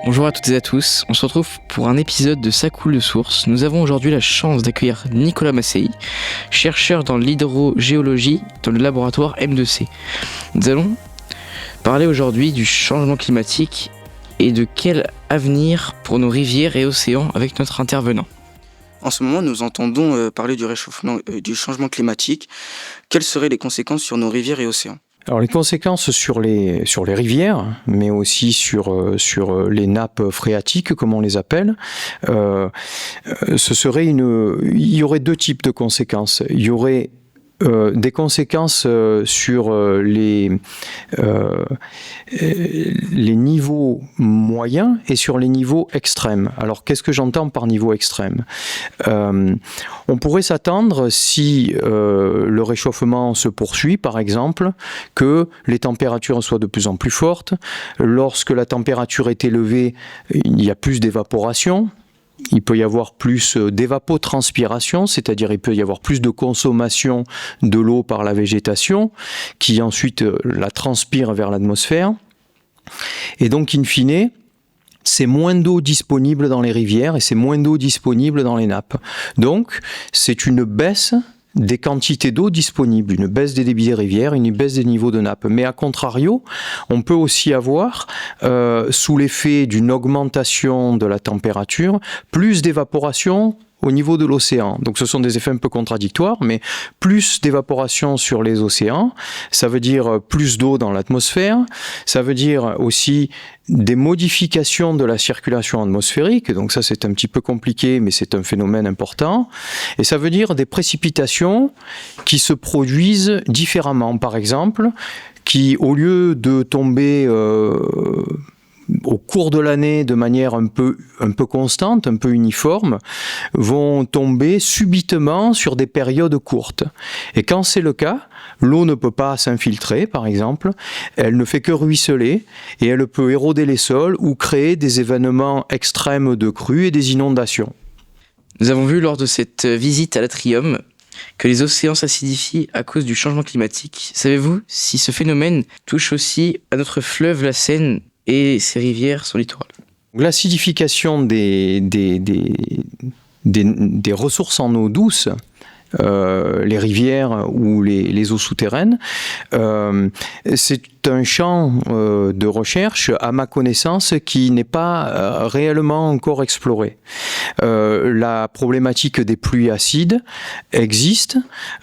Bonjour à toutes et à tous, on se retrouve pour un épisode de Ça coule de source. Nous avons aujourd'hui la chance d'accueillir Nicolas Massey, chercheur dans l'hydrogéologie dans le laboratoire M2C. Nous allons parler aujourd'hui du changement climatique et de quel avenir pour nos rivières et océans avec notre intervenant. En ce moment, nous entendons parler du réchauffement, du changement climatique. Quelles seraient les conséquences sur nos rivières et océans ? Alors les conséquences sur les rivières, mais aussi sur les nappes phréatiques, comme on les appelle, il y aurait deux types de conséquences. Il y aurait des conséquences sur les niveaux moyens et sur les niveaux extrêmes. Alors, qu'est-ce que j'entends par niveau extrême ? On pourrait s'attendre, si le réchauffement se poursuit, par exemple, que les températures soient de plus en plus fortes. Lorsque la température est élevée, il y a plus d'évaporation. Il peut y avoir plus d'évapotranspiration, c'est-à-dire il peut y avoir plus de consommation de l'eau par la végétation, qui ensuite la transpire vers l'atmosphère. Et donc, in fine, c'est moins d'eau disponible dans les rivières et c'est moins d'eau disponible dans les nappes. Donc, c'est une baisse des quantités d'eau disponibles, une baisse des débits des rivières, une baisse des niveaux de nappe. Mais à contrario, on peut aussi avoir, sous l'effet d'une augmentation de la température, plus d'évaporation au niveau de l'océan. Donc ce sont des effets un peu contradictoires, mais plus d'évaporation sur les océans, ça veut dire plus d'eau dans l'atmosphère, ça veut dire aussi des modifications de la circulation atmosphérique, donc ça c'est un petit peu compliqué, mais c'est un phénomène important, et ça veut dire des précipitations qui se produisent différemment, par exemple, qui au lieu de tomber au cours de l'année de manière un peu constante, un peu uniforme, vont tomber subitement sur des périodes courtes. Et quand c'est le cas, l'eau ne peut pas s'infiltrer, par exemple, elle ne fait que ruisseler et elle peut éroder les sols ou créer des événements extrêmes de crues et des inondations. Nous avons vu lors de cette visite à l'Atrium que les océans s'acidifient à cause du changement climatique. Savez-vous si ce phénomène touche aussi à notre fleuve, la Seine, et ses rivières, son littoral? L'acidification des ressources en eau douce, les rivières ou les eaux souterraines, c'est un champ de recherche, à ma connaissance, qui n'est pas réellement encore exploré. La problématique des pluies acides existe.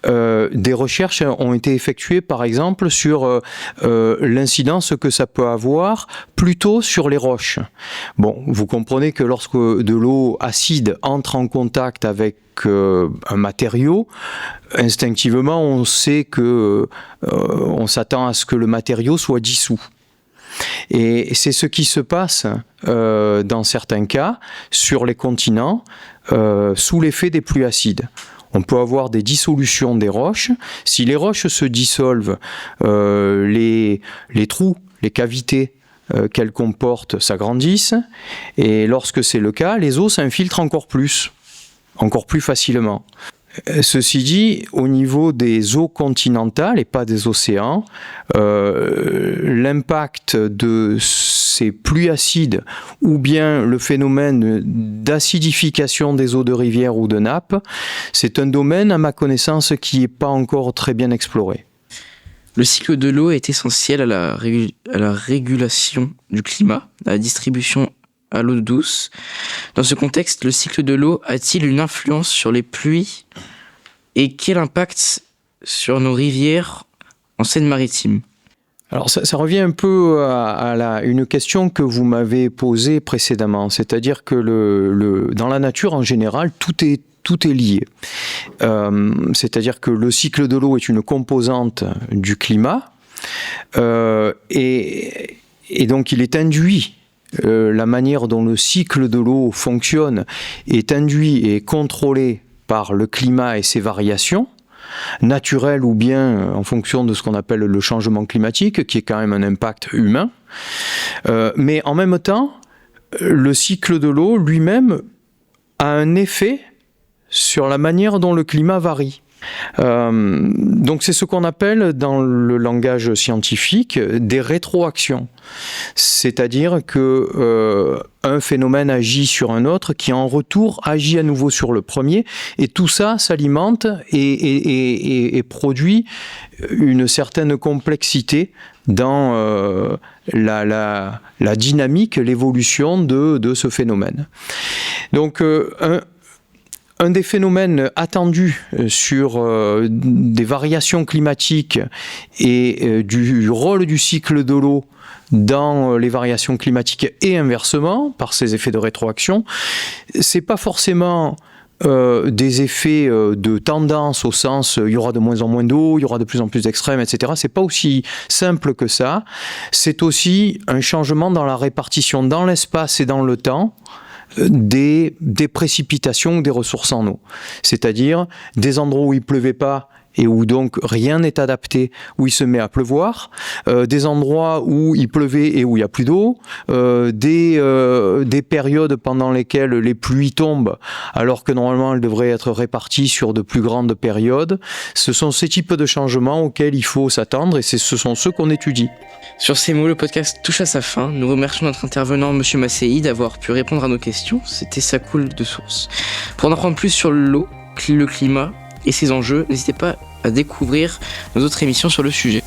Des recherches ont été effectuées, par exemple, sur l'incidence que ça peut avoir plutôt sur les roches. Bon, vous comprenez que lorsque de l'eau acide entre en contact avec un matériau, instinctivement, on sait que on s'attend à ce que le matériau soit dissous. Et c'est ce qui se passe dans certains cas sur les continents sous l'effet des pluies acides. On peut avoir des dissolutions des roches. Si les roches se dissolvent, les trous, les cavités qu'elles comportent s'agrandissent. Et lorsque c'est le cas, les eaux s'infiltrent encore plus facilement. Ceci dit, au niveau des eaux continentales et pas des océans, l'impact de ces pluies acides ou bien le phénomène d'acidification des eaux de rivière ou de nappe, c'est un domaine, à ma connaissance, qui n'est pas encore très bien exploré. Le cycle de l'eau est essentiel à la régulation du climat, à la distribution à l'eau douce. Dans ce contexte, le cycle de l'eau a-t-il une influence sur les pluies et quel impact sur nos rivières en Seine-Maritime ? Alors ça revient un peu à une question que vous m'avez posée précédemment, c'est-à-dire que dans la nature en général, tout est lié. C'est-à-dire que le cycle de l'eau est une composante du climat et donc il est induit. La manière dont le cycle de l'eau fonctionne est induit et contrôlé par le climat et ses variations, naturelles ou bien en fonction de ce qu'on appelle le changement climatique, qui est quand même un impact humain. Mais en même temps, le cycle de l'eau lui-même a un effet sur la manière dont le climat varie. Donc c'est ce qu'on appelle dans le langage scientifique des rétroactions. C'est-à-dire que un phénomène agit sur un autre qui en retour agit à nouveau sur le premier, et tout ça s'alimente et produit une certaine complexité dans la dynamique, l'évolution de ce phénomène. Donc un des phénomènes attendus sur des variations climatiques et du rôle du cycle de l'eau dans les variations climatiques et inversement, par ces effets de rétroaction, c'est pas forcément des effets de tendance au sens il y aura de moins en moins d'eau, il y aura de plus en plus d'extrêmes, etc. C'est pas aussi simple que ça. C'est aussi un changement dans la répartition dans l'espace et dans le temps des précipitations ou des ressources en eau. C'est-à-dire des endroits où il pleuvait pas et où donc rien n'est adapté, où il se met à pleuvoir, des endroits où il pleuvait et où il n'y a plus d'eau, des périodes pendant lesquelles les pluies tombent alors que normalement elles devraient être réparties sur de plus grandes périodes. Ce sont ces types de changements auxquels il faut s'attendre et ce sont ceux qu'on étudie. Sur ces mots, le podcast touche à sa fin. Nous remercions notre intervenant, M. Massey, d'avoir pu répondre à nos questions. C'était Ça coule de source. Pour en apprendre plus sur l'eau, le climat et ses enjeux, n'hésitez pas à découvrir nos autres émissions sur le sujet.